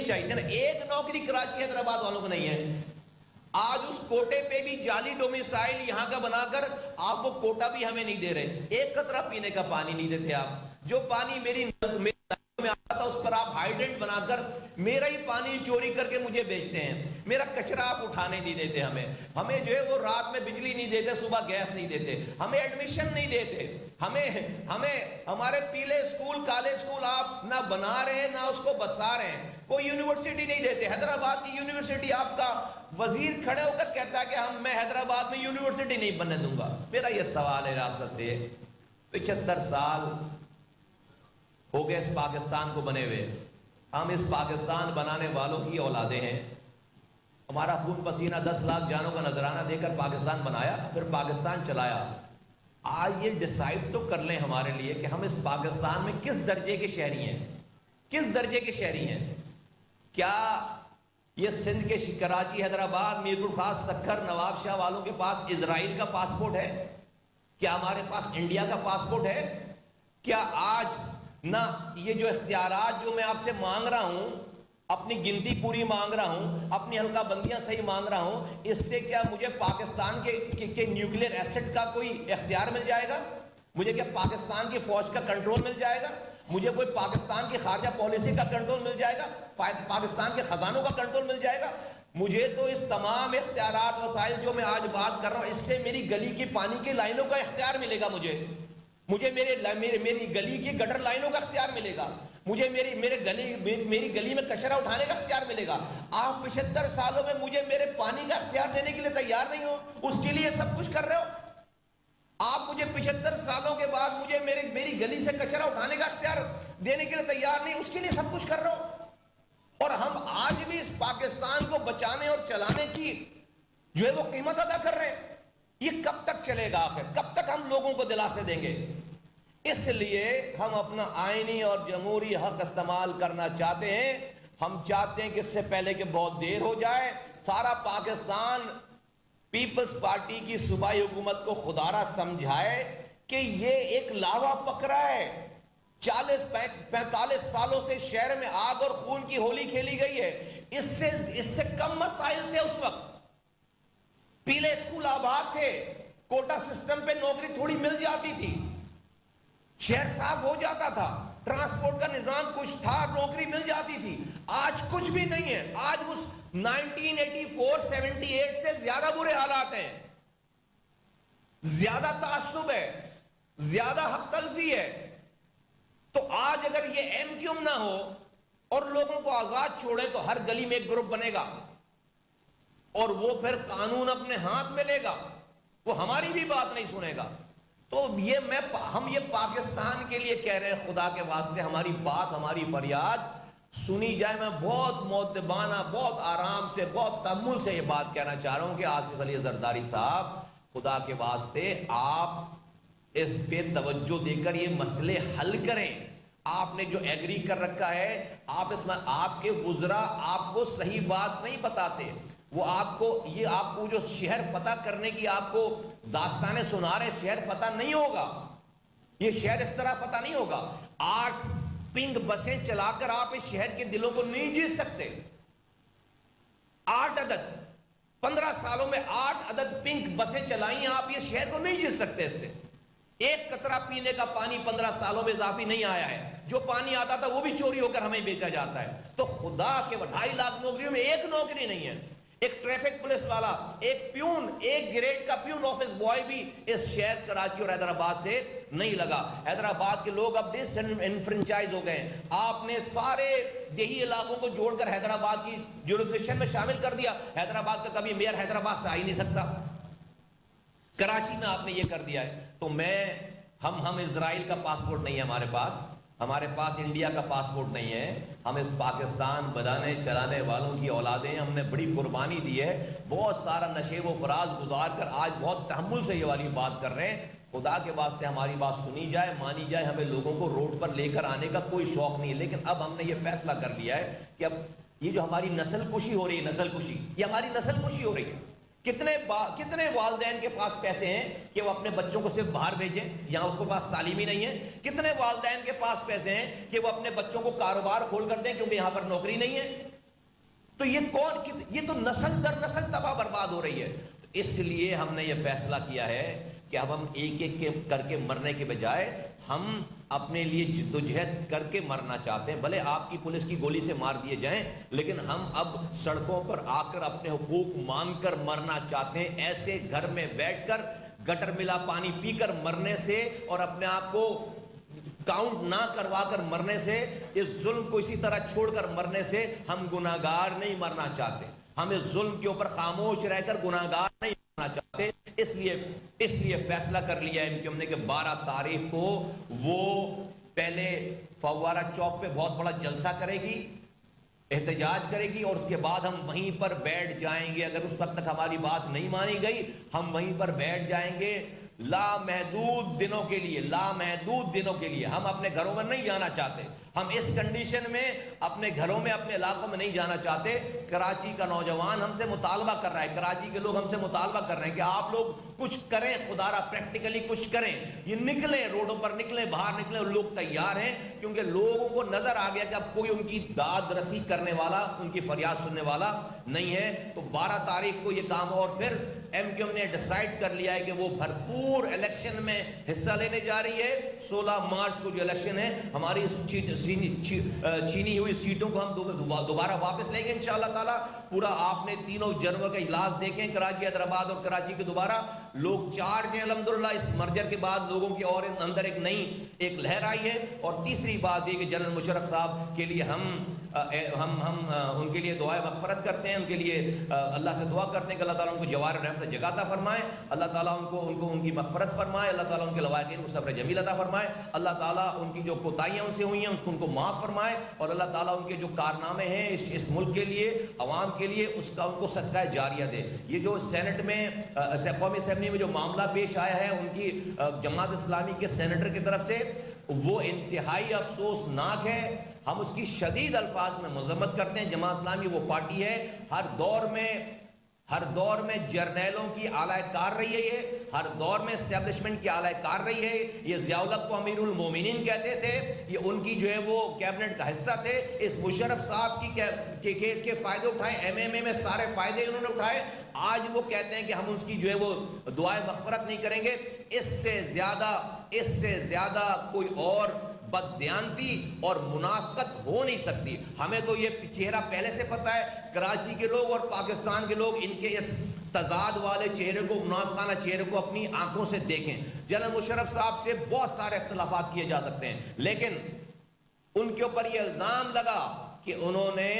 چاہیے نا. ایک نوکری کراچی حیدرآباد والوں کو نہیں ہے. آج اس کوٹے پہ بھی جعلی ڈومیسائل یہاں کا بنا کر آپ وہ کوٹا بھی ہمیں نہیں دے رہے. ایک قطرہ پینے کا پانی نہیں دیتے آپ. جو پانی میری میں آتا تھا اس پر آپ ہائیڈرنٹ بنا کر میرا ہی پانی چوری کر کے مجھے بیچتے ہیں. میرا کچرا آپ اٹھانے نہیں دیتے ہمیں جو ہے وہ رات میں بجلی نہیں دیتے, صبح گیس نہیں دیتے, ہمیں ایڈمیشن نہیں دیتے, ہمیں ہمارے پیلے اسکول کالج اسکول آپ نہ بنا رہے ہیں نہ اس کو بسا رہے ہیں. کوئی یونیورسٹی نہیں دیتے. حیدرآباد کی یونیورسٹی آپ کا وزیر کھڑے ہو کر کہتا ہے کہ میں حیدرآباد میں یونیورسٹی نہیں بننے دوں گا. میرا یہ سوال ہے ریاست سے, 75 سال ہو گئے اس پاکستان کو بنے ہوئے. ہم اس پاکستان بنانے والوں کی اولادیں ہیں. ہمارا خون پسینہ 10 لاکھ جانوں کا نذرانہ دے کر پاکستان بنایا, پھر پاکستان چلایا. آج یہ ڈیسائیڈ تو کر لیں ہمارے لیے کہ ہم اس پاکستان میں کس درجے کے شہری ہیں, کس درجے کے شہری ہیں. کیا یہ سندھ کے کراچی حیدرآباد میرپور خاص سکھر نواب شاہ والوں کے پاس اسرائیل کا پاسپورٹ ہے؟ کیا ہمارے پاس انڈیا کا پاسپورٹ ہے؟ کیا آج نہ یہ جو اختیارات جو میں آپ سے مانگ رہا ہوں, اپنی گنتی پوری مانگ رہا ہوں, اپنی حلقہ بندیاں صحیح مانگ رہا ہوں, اس سے کیا مجھے پاکستان کے نیوکلیر ایسٹ کا کوئی اختیار مل جائے گا؟ مجھے کیا پاکستان کی فوج کا کنٹرول مل جائے گا؟ مجھے کوئی پاکستان کی خارجہ پالیسی کا کنٹرول مل جائے گا؟ پاکستان کے خزانوں کا کنٹرول مل جائے گا؟ مجھے تو اس تمام اختیارات وسائل جو میں آج بات کر رہا ہوں, اس سے میری گلی کی پانی کی لائنوں کا اختیار ملے گا. مجھے میری گلی کی گٹر لائنوں کا اختیار ملے گا. مجھے میری گلی میں کچرا اٹھانے کا اختیار ملے گا. آپ 75 سالوں میں مجھے میرے پانی کا اختیار دینے کے لیے تیار نہیں ہو. اس کے لیے سب کچھ کر رہے ہو. آپ مجھے 75 سالوں کے بعد مجھے میری گلی سے کچرا اٹھانے کا اختیار دینے کے لیے تیار نہیں, اس کے لیے سب کچھ کر رہے ہو. اور ہم آج بھی اس پاکستان کو بچانے اور چلانے کی جو ہے وہ قیمت ادا کر رہے ہیں. یہ کب تک چلے گا آخر؟ کب تک ہم لوگوں کو دلاسے دیں گے؟ اس لیے ہم اپنا آئینی اور جمہوری حق استعمال کرنا چاہتے ہیں. ہم چاہتے ہیں کہ اس سے پہلے کہ بہت دیر ہو جائے, سارا پاکستان پیپلز پارٹی کی صوبائی حکومت کو خدارہ سمجھائے کہ یہ ایک لاوا پکڑا ہے. 40-45 سالوں سے شہر میں آگ اور خون کی ہولی کھیلی گئی ہے. اس سے کم مسائل تھے اس وقت. پیلے اسکول آباد تھے, کوٹا سسٹم پہ نوکری تھوڑی مل جاتی تھی, شہر صاف ہو جاتا تھا, ٹرانسپورٹ کا نظام کچھ تھا, نوکری مل جاتی تھی. آج کچھ بھی نہیں ہے. آج اس 1984-78 سے زیادہ برے حالات ہیں, زیادہ تعصب ہے, زیادہ حق تلفی ہے. تو آج اگر یہ ایم کیو ایم نہ ہو اور لوگوں کو آزاد چھوڑے تو ہر گلی میں ایک گروپ بنے گا اور وہ پھر قانون اپنے ہاتھ میں لے گا, وہ ہماری بھی بات نہیں سنے گا. تو ہم یہ پاکستان کے لیے کہہ رہے ہیں, خدا کے واسطے ہماری بات, ہماری فریاد سنی جائے. میں بہت مؤدبانہ, بہت آرام سے, بہت تحمل سے یہ بات کہنا چاہ رہا ہوں کہ آصف علی زرداری صاحب, خدا کے واسطے آپ اس پہ توجہ دے کر یہ مسئلے حل کریں. آپ نے جو ایگری کر رکھا ہے, آپ اس میں آپ کے وزراء آپ کو صحیح بات نہیں بتاتے. وہ آپ کو جو شہر فتح کرنے کی آپ کو داستانیں سنا رہے, شہر فتح نہیں ہوگا. یہ شہر اس طرح فتح نہیں ہوگا. 8 پنک بسیں چلا کر آپ اس شہر کے دلوں کو نہیں جیت سکتے. 8 عدد 15 سالوں میں 8 عدد پنک بسیں چلائیں آپ, یہ شہر کو نہیں جیت سکتے. اس سے ایک قطرہ پینے کا پانی 15 سالوں میں اضافی نہیں آیا ہے. جو پانی آتا تھا وہ بھی چوری ہو کر ہمیں بیچا جاتا ہے. تو خدا کے 2.5 لاکھ نوکریوں میں ایک نوکری نہیں ہے. ایک ٹریفک پولیس والا, ایک پیون, ایک گریڈ کا پیون آفس بوائے بھی اس شہر کراچی اور حیدرآباد سے نہیں لگا. حیدرآباد کے لوگ اب ڈس انفرنچائز ہو گئے ہیں. آپ نے سارے دیہی علاقوں کو جوڑ کر حیدرآباد کی جورسڈکشن میں شامل کر دیا. حیدرآباد کا کبھی میئر حیدرآباد سے آ ہی نہیں سکتا. کراچی میں آپ نے یہ کر دیا ہے. تو ہم اسرائیل کا پاسپورٹ نہیں ہے ہمارے پاس, ہمارے پاس انڈیا کا پاسپورٹ نہیں ہے. ہم اس پاکستان بنانے چلانے والوں کی اولادیں, ہم نے بڑی قربانی دی ہے, بہت سارا نشیب و فراز گزار کر آج بہت تحمل سے یہ والی بات کر رہے ہیں. خدا کے واسطے ہماری بات سنی جائے, مانی جائے. ہمیں لوگوں کو روڈ پر لے کر آنے کا کوئی شوق نہیں ہے, لیکن اب ہم نے یہ فیصلہ کر لیا ہے کہ اب یہ جو ہماری نسل کشی ہو رہی ہے, نسل کشی, یہ ہماری نسل کشی ہو رہی ہے کتنے والدین کے پاس پیسے ہیں کہ وہ اپنے بچوں کو صرف باہر بھیجیں، یہاں اس کو پاس تعلیم ہی نہیں ہے؟ کتنے والدین کے پاس پیسے ہیں کہ وہ اپنے بچوں کو کاروبار کھول کر دیں کیونکہ یہاں پر نوکری نہیں ہے؟ تو یہ تو نسل در نسل تباہ برباد ہو رہی ہے۔ اس لیے ہم نے یہ فیصلہ کیا ہے کہ اب ہم ایک ایک کر کے مرنے کے بجائے ہم اپنے لیے جدوجہد کر کے مرنا چاہتے ہیں۔ بھلے آپ کی پولیس کی گولی سے مار دیے جائیں، لیکن ہم اب سڑکوں پر آ کر اپنے حقوق مانگ کر مرنا چاہتے ہیں۔ ایسے گھر میں بیٹھ کر گٹر ملا پانی پی کر مرنے سے اور اپنے آپ کو کاؤنٹ نہ کروا کر مرنے سے، اس ظلم کو اسی طرح چھوڑ کر مرنے سے ہم گناہگار نہیں مرنا چاہتے۔ ہم اس ظلم کے اوپر خاموش رہ کر گناہگار نہیں مرنا چاہتے۔ اس لیے فیصلہ کر لیا ہے کہ ہم نے کہ 12 تاریخ کو وہ پہلے فوارہ چوک پہ بہت بڑا جلسہ کرے گی، احتجاج کرے گی، اور اس کے بعد ہم وہیں پر بیٹھ جائیں گے۔ اگر اس وقت تک ہماری بات نہیں مانی گئی، ہم وہیں پر بیٹھ جائیں گے لامحدود دنوں کے لیے۔ ہم اپنے گھروں میں نہیں جانا چاہتے۔ ہم اس کنڈیشن میں اپنے گھروں میں، اپنے علاقوں میں نہیں جانا چاہتے۔ کراچی کا نوجوان ہم سے مطالبہ کر رہا ہے، کراچی کے لوگ ہم سے مطالبہ کر رہے ہیں کہ آپ لوگ کچھ کریں، خدا را پریکٹیکلی کچھ کریں، یہ نکلیں، روڈوں پر نکلیں، باہر نکلیں۔ لوگ تیار ہیں کیونکہ لوگوں کو نظر آ گیا کہ اب کوئی ان کی داد رسی کرنے والا، ان کی فریاد سننے والا نہیں ہے۔ تو 12 تاریخ کو یہ کام، اور پھر ایم کیو ایم نے ڈیسائیڈ کر لیا ہے کہ وہ بھرپور الیکشن میں حصہ لینے جا رہی ہے۔ 16 مارچ کو جو الیکشن ہے، ہماری چھینی ہوئی سیٹوں کو ہم دوبارہ واپس لیں گے انشاءاللہ تعالی۔ پورا آپ نے تینوں جنروں کا اجلاس دیکھیں، کراچی، حیدرآباد اور کراچی کے دوبارہ لوگ چارج ہیں الحمدللہ۔ اس مرجر کے بعد لوگوں کی اور اندر ایک لہر آئی ہے۔ اور تیسری بات یہ کہ جنرل مشرف صاحب کے لیے ہم ان کے لیے دعائے مغفرت کرتے ہیں، ان کے لیے اللہ سے دعا کرتے ہیں کہ اللہ تعالیٰ ان کو جوار رحمت جگہ عطا فرمائے، اللہ تعالیٰ ان کی مغفرت فرمائے، اللہ تعالیٰ ان کے لواحقین کو صبر جمیل عطا فرمائے، اللہ تعالیٰ ان کی جو کوتاہیاں ان سے ہوئی ہیں ان کو معاف فرمائے، اور اللہ تعالیٰ ان کے جو کارنامے ہیں اس ملک کے لیے، عوام کے لیے، اس کا ان کو صدقہ جاریہ دے۔ یہ جو سینٹ میں، قومی اسمبلی میں جو معاملہ پیش آیا ہے ان کی جماعت اسلامی کے سینیٹر کی طرف سے، وہ انتہائی افسوسناک ہے۔ ہم اس کی شدید الفاظ میں مذمت کرتے ہیں۔ جماعت اسلامی وہ پارٹی ہے ہر دور میں جرنیلوں کی اعلی کار رہی ہے، یہ ہر دور میں اسٹیبلشمنٹ کی اعلی کار رہی ہے۔ یہ ضیاء الحق کو امیر المومنین کہتے تھے، یہ ان کی جو ہے وہ کیبنٹ کا حصہ تھے۔ اس مشرف صاحب کے فائدے اٹھائے، ایم ایم اے میں سارے فائدے انہوں نے اٹھائے۔ آج وہ کہتے ہیں کہ ہم اس کی جو ہے وہ دعائیں مغفرت نہیں کریں گے۔ اس سے زیادہ کوئی اور بددیانتی اور منافقت ہو نہیں سکتی۔ ہمیں تو یہ چہرہ پہلے سے پتہ ہے، کراچی کے لوگ اور پاکستان کے لوگ ان کے اس تضاد والے چہرے کو، منافقانہ چہرے کو اپنی آنکھوں سے دیکھیں۔ جنرل مشرف صاحب سے بہت سارے اختلافات کیے جا سکتے ہیں، لیکن ان کے اوپر یہ الزام لگا کہ انہوں نے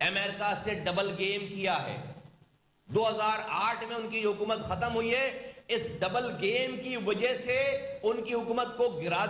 امریکہ سے ڈبل گیم کیا ہے۔ 2008 میں ان کی حکومت ختم ہوئی ہے، اس ڈبل گیم کی وجہ سے ان کی حکومت کو گرا